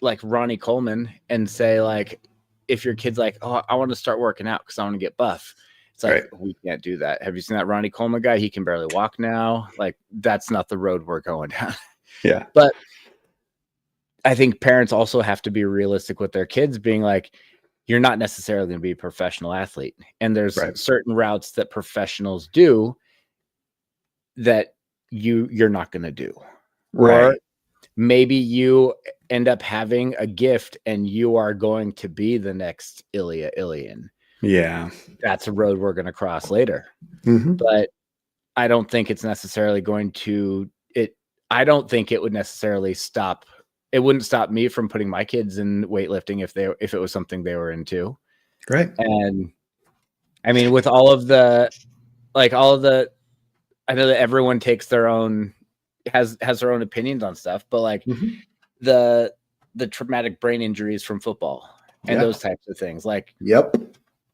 like Ronnie Coleman and say like, if your kid's like, oh, I want to start working out because I want to get buff. It's like, right. We can't do that. Have you seen that Ronnie Coleman guy? He can barely walk now. Like, that's not the road we're going down. Yeah. But I think parents also have to be realistic with their kids, being like, you're not necessarily going to be a professional athlete. And there's certain routes that professionals do that you're not going to do. Right. Maybe you end up having a gift and you are going to be the next Ilya Ilyin. Yeah. That's a road we're going to cross later. Mm-hmm. But I don't think it's necessarily going to I don't think it would necessarily stop. It wouldn't stop me from putting my kids in weightlifting if it was something they were into. Right. And I mean, with all of the, I know that everyone takes their own, has their own opinions on stuff, but like the traumatic brain injuries from football and those types of things. Like,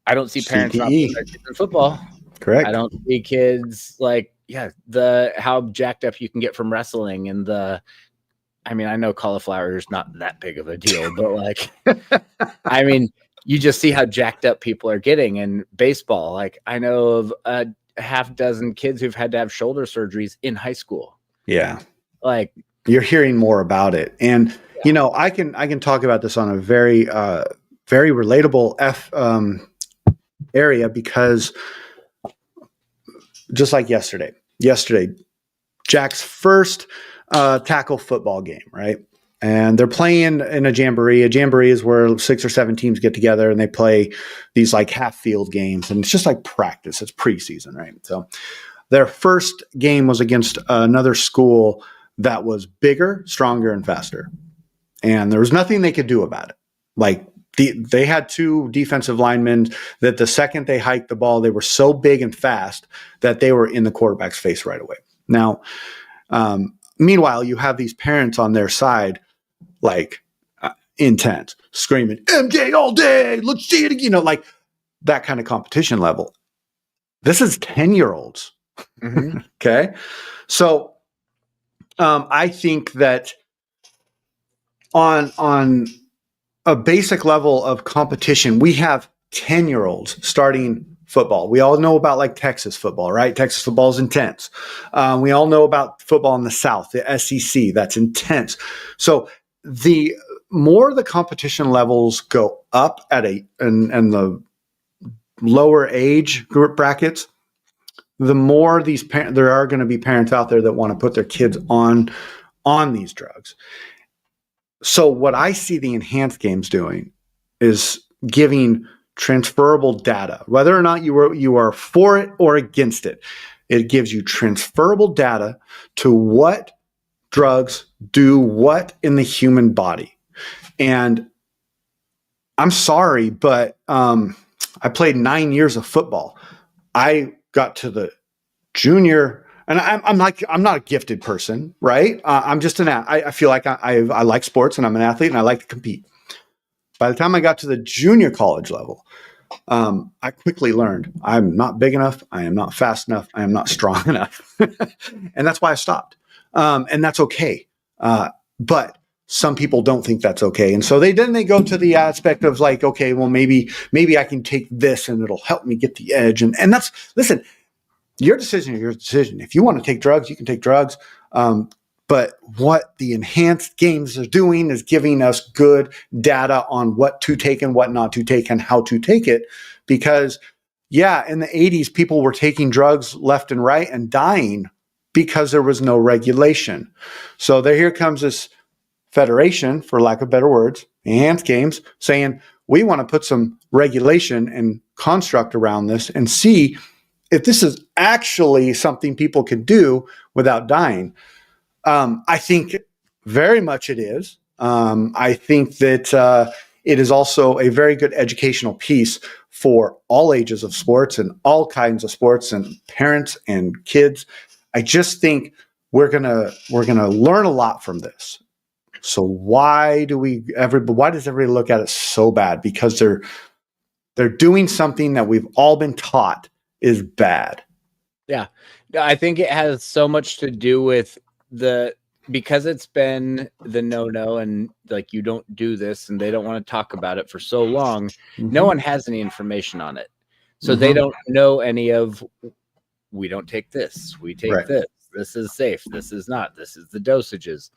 I don't see parents not putting their kids in football. Correct. I don't see kids like, how jacked up you can get from wrestling and I mean, I know cauliflower is not that big of a deal, but like, I mean, you just see how jacked up people are getting in baseball. Like, I know of a half dozen kids who've had to have shoulder surgeries in high school. Yeah. Like, you're hearing more about it. And, you know, I can talk about this on a very, very relatable area, because just like yesterday, Jack's first tackle football game, right? And they're playing in a jamboree. A jamboree is where 6 or 7 teams get together and they play these like half field games. And it's just like practice. It's preseason, right? So their first game was against another school that was bigger, stronger, and faster. And there was nothing they could do about it. Like, they had 2 defensive linemen that the second they hiked the ball, they were so big and fast that they were in the quarterback's face right away. Now, meanwhile, you have these parents on their side, like intense, screaming, MJ all day, let's see it again, you know, like that kind of competition level. This is 10-year-olds. Okay. So I think that on a basic level of competition, we have 10-year-olds starting football. We all know about like Texas football, right? Texas football is intense. We all know about football in the South, the SEC, that's intense. So the more the competition levels go up and the lower age group brackets, the more there are going to be parents out there that want to put their kids on these drugs. So what I see the enhanced games doing is giving transferable data, whether or not you are for it or against it. It gives you transferable data to what drugs do what in the human body. And I'm sorry, but I played 9 years of football. I got to the junior, and I'm not a gifted person, right? I'm just I feel like I like sports and I'm an athlete and I like to compete. By the time I got to the junior college level, I quickly learned I'm not big enough. I am not fast enough. I am not strong enough. And that's why I stopped. And that's okay. But some people don't think that's okay. And so they go to the aspect of like, okay, well, maybe I can take this and it'll help me get the edge. And that's, listen, your decision is your decision. If you want to take drugs, you can take drugs. But what the enhanced games are doing is giving us good data on what to take and what not to take and how to take it. Because, in the 80s, people were taking drugs left and right and dying because there was no regulation. So here comes this federation, for lack of better words, enhanced games, saying, we want to put some regulation and construct around this and see if this is actually something people can do without dying. I think very much it is. I think that it is also a very good educational piece for all ages of sports and all kinds of sports and parents and kids. I just think we're gonna learn a lot from this. So why does everybody look at it so bad? Because they're doing something that we've all been taught is bad. Yeah. I think it has so much to do with because it's been the no and like, you don't do this and they don't want to talk about it for so long. No one has any information on it. So they don't know any of, we don't take this, we take this is safe, this is not, this is the dosages.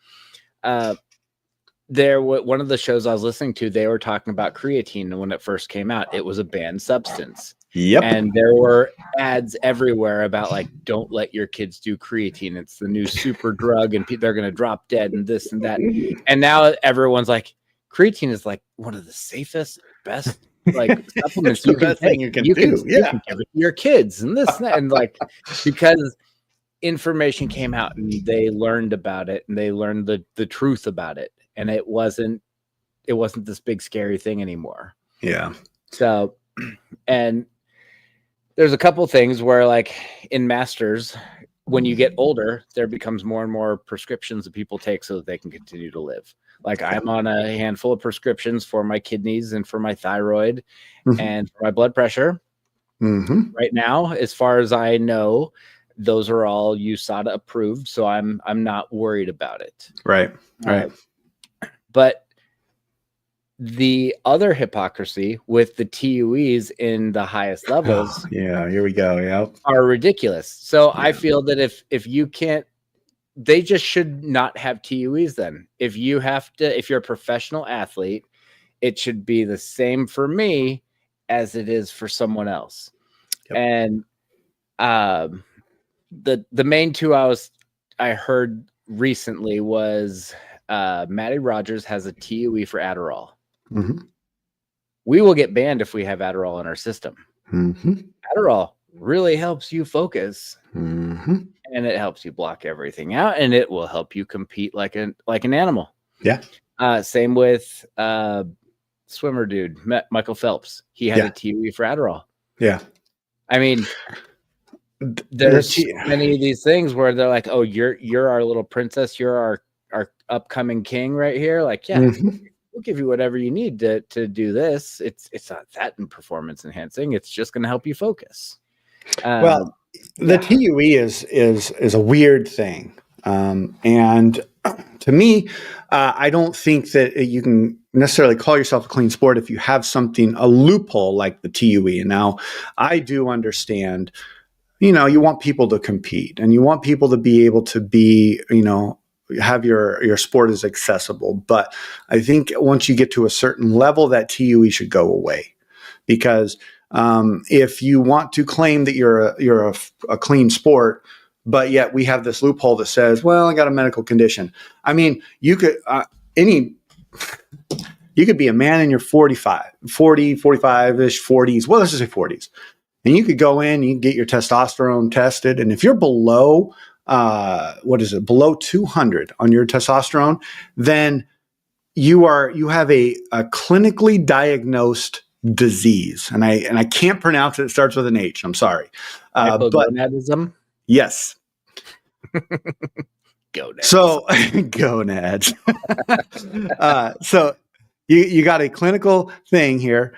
one of the shows I was listening to, they were talking about creatine, and when it first came out, it was a banned substance. Yep. And there were ads everywhere about like, don't let your kids do creatine. It's the new super drug, and they're going to drop dead, and this and that. And now everyone's like, creatine is like one of the safest, best like supplements the best thing you can do. You can give it to your kids, and this and that, and like because information came out and they learned about it, and they learned the truth about it, and it wasn't this big scary thing anymore. Yeah. So, and there's a couple things where like in masters, when you get older, there becomes more and more prescriptions that people take so that they can continue to live. Like I'm on a handful of prescriptions for my kidneys and for my thyroid and for my blood pressure. Right now, as far as I know, those are all USADA approved, so I'm not worried about it. Right. But the other hypocrisy with the TUEs in the highest levels, here we go. Yep, are ridiculous. So I feel that if you can't, they just should not have TUEs. Then if you're a professional athlete, it should be the same for me as it is for someone else. Yep. And the main two I heard recently was Matty Rogers has a TUE for Adderall. We will get banned if we have Adderall in our system. Adderall really helps you focus, and it helps you block everything out, and it will help you compete like an animal. Yeah. Same with swimmer dude Michael Phelps. He had a TUE for Adderall. Yeah. I mean, there's many of these things where they're like, "Oh, you're our little princess. You're our upcoming king right here." Like, we'll give you whatever you need to do this. It's not that in performance enhancing. It's just going to help you focus. Well, the TUE is a weird thing. And to me, I don't think that you can necessarily call yourself a clean sport if you have a loophole like the TUE. And now I do understand, you want people to compete, and you want people to be able to be, have your sport is accessible. But I think once you get to a certain level, that TUE should go away, because if you want to claim that you're a clean sport, but yet we have this loophole that says, well, I got a medical condition. I mean, you could be a man in your 45-ish 40s. Well, let's just say 40s. And you could go in, you can get your testosterone tested. And if you're below below 200 on your testosterone, then you have a clinically diagnosed disease. And I can't pronounce it. It starts with an H. I'm sorry. Hypogonadism? Yes. Gonads. So gonads. So you got a clinical thing here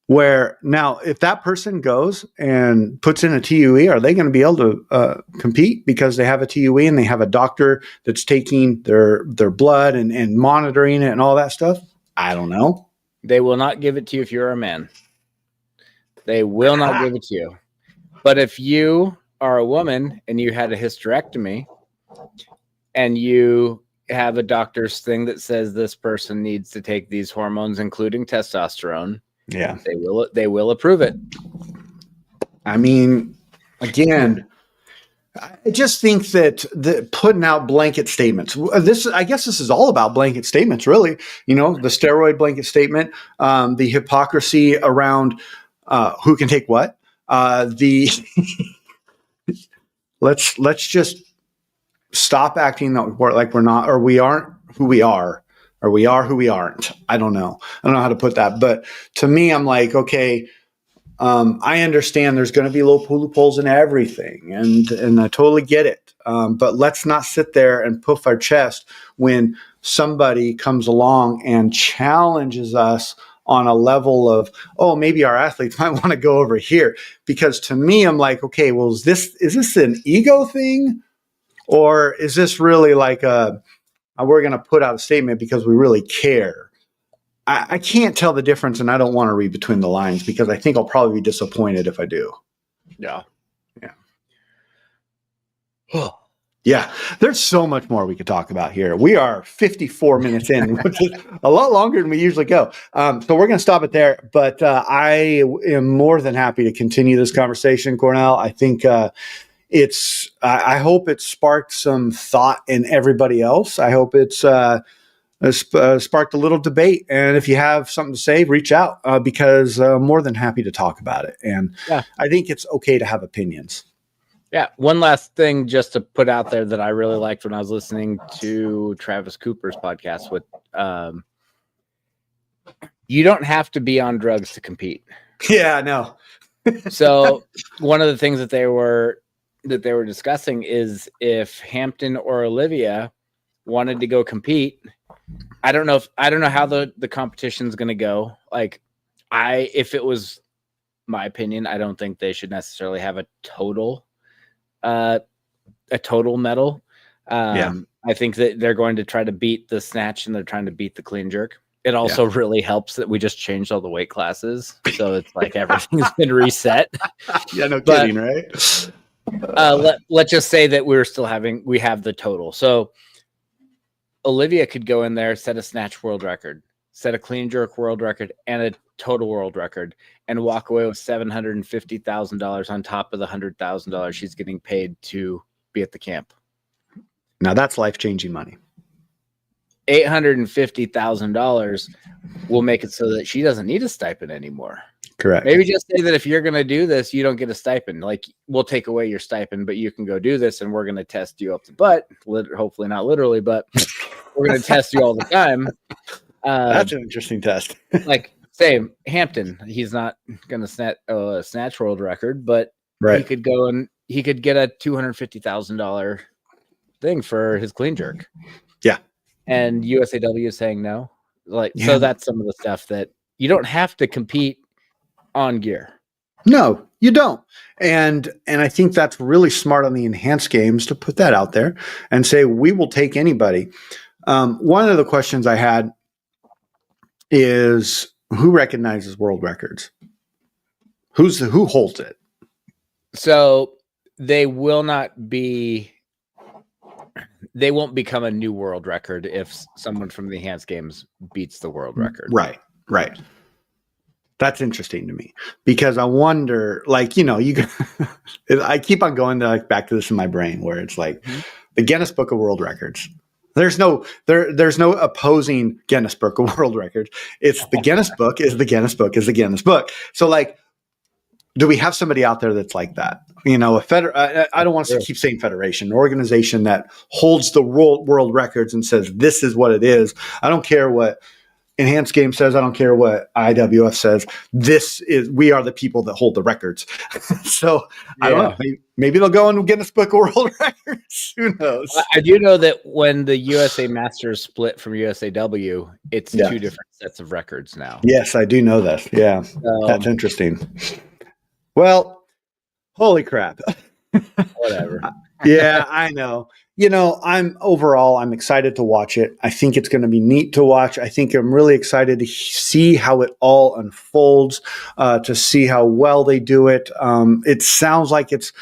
where now if that person goes and puts in a TUE, are they going to be able to compete because they have a TUE and they have a doctor that's taking their blood and monitoring it and all that stuff? I don't know. They will not give it to you if you're a man. They will not give it to you. But if you are a woman and you had a hysterectomy and you have a doctor's thing that says this person needs to take these hormones, including testosterone, they will approve it. I mean, again, I just think that putting out blanket statements, I guess this is all about blanket statements, really. The steroid blanket statement, the hypocrisy around who can take what. Let's just stop acting like we're not, or we aren't who we are, or we are who we aren't. I don't know how to put that, but to me, I'm like, okay. I understand there's going to be loopholes in everything, and I totally get it. But let's not sit there and poof our chest when somebody comes along and challenges us on a level of, oh, maybe our athletes might want to go over here. Because to me, I'm like, okay, well, is this an ego thing? Or is this really like we're going to put out a statement because we really care? I can't tell the difference, and I don't want to read between the lines because I think I'll probably be disappointed if I do. Yeah. Yeah, there's so much more we could talk about here. We are 54 minutes in, which is a lot longer than we usually go. So we're going to stop it there. But I am more than happy to continue this conversation, Cornell. I think I hope it sparked some thought in everybody else. I hope it's sparked a little debate. And if you have something to say, reach out because I'm more than happy to talk about it. And I think it's okay to have opinions. Yeah. One last thing just to put out there that I really liked when I was listening to Travis Cooper's podcast with you don't have to be on drugs to compete. Yeah, no. So one of the things that they were discussing is if Hampton or Olivia wanted to go compete, I don't know how the competition's going to go. Like if it was my opinion, I don't think they should necessarily have a total medal. I think that they're going to try to beat the snatch and they're trying to beat the clean jerk. It also really helps that we just changed all the weight classes. So it's like everything's been reset. Yeah, no kidding, right? Let's just say that we have the total. So Olivia could go in there, set a snatch world record, set a clean jerk world record, and a total world record, and walk away with $750,000 on top of the $100,000 she's getting paid to be at the camp. Now that's life-changing money. $850,000 will make it so that she doesn't need a stipend anymore. Correct. Maybe just say that if you're going to do this, you don't get a stipend. Like, we'll take away your stipend, but you can go do this, and we're going to test you up the butt. Hopefully not literally, but we're going to test you all the time. That's an interesting test. Like, say Hampton, he's not going to snatch world record, but he could go and he could get a $250,000 thing for his clean jerk. Yeah. And USAW is saying no. So that's some of the stuff that you don't have to compete on gear. No, you don't. And I think that's really smart on the enhanced games to put that out there and say, we will take anybody. One of the questions I had is who recognizes world records? Who holds it? So they won't become a new world record if someone from the enhanced games beats the world record. Right. That's interesting to me because I wonder, I keep on going to back to this in my brain where it's like the Guinness Book of World Records. There's no opposing Guinness Book of World Records. It's the Guinness Book is the Guinness Book is the Guinness Book. So do we have somebody out there that's like that? I don't want to keep saying federation, an organization that holds the world records and says, this is what it is. I don't care what Enhanced Game says. I don't care what IWF says. We are the people that hold the records. So I don't know. Maybe they'll go and Guinness Book of World Records. Who knows? I do know that when the USA Masters split from USAW, it's two different sets of records now. Yes, I do know that. Yeah, that's interesting. Well, holy crap. Whatever. Yeah, I know. I'm excited to watch it. I think it's going to be neat to watch. I think I'm really excited to see how it all unfolds, to see how well they do it. It sounds like it's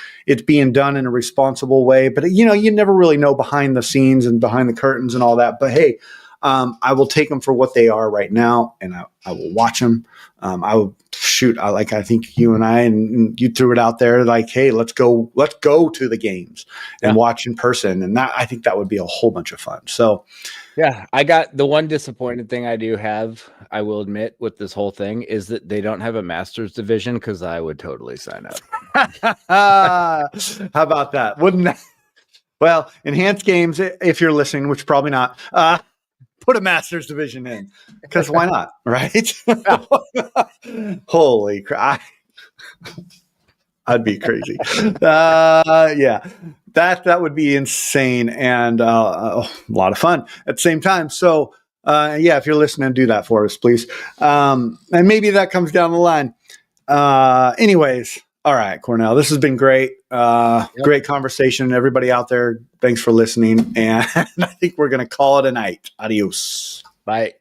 being done in a responsible way, but you never really know behind the scenes and behind the curtains and all that. But hey, I will take them for what they are right now, and I will watch them. I will shoot. I think you and you threw it out there like, hey, let's go to the games and watch in person. And I think that would be a whole bunch of fun. So yeah, I got the one disappointed thing I do have, I will admit, with this whole thing is that they don't have a Masters division, because I would totally sign up. How about that? Wouldn't that? Well, Enhanced Games, if you're listening, which probably not, put a Masters division in, because why not, right? Holy crap. I'd be crazy. Yeah, that would be insane and a lot of fun at the same time. So if you're listening, do that for us, please. And maybe that comes down the line. Anyways, all right, Cornell, this has been great. Great conversation. Everybody out there, thanks for listening. And I think we're going to call it a night. Adios. Bye.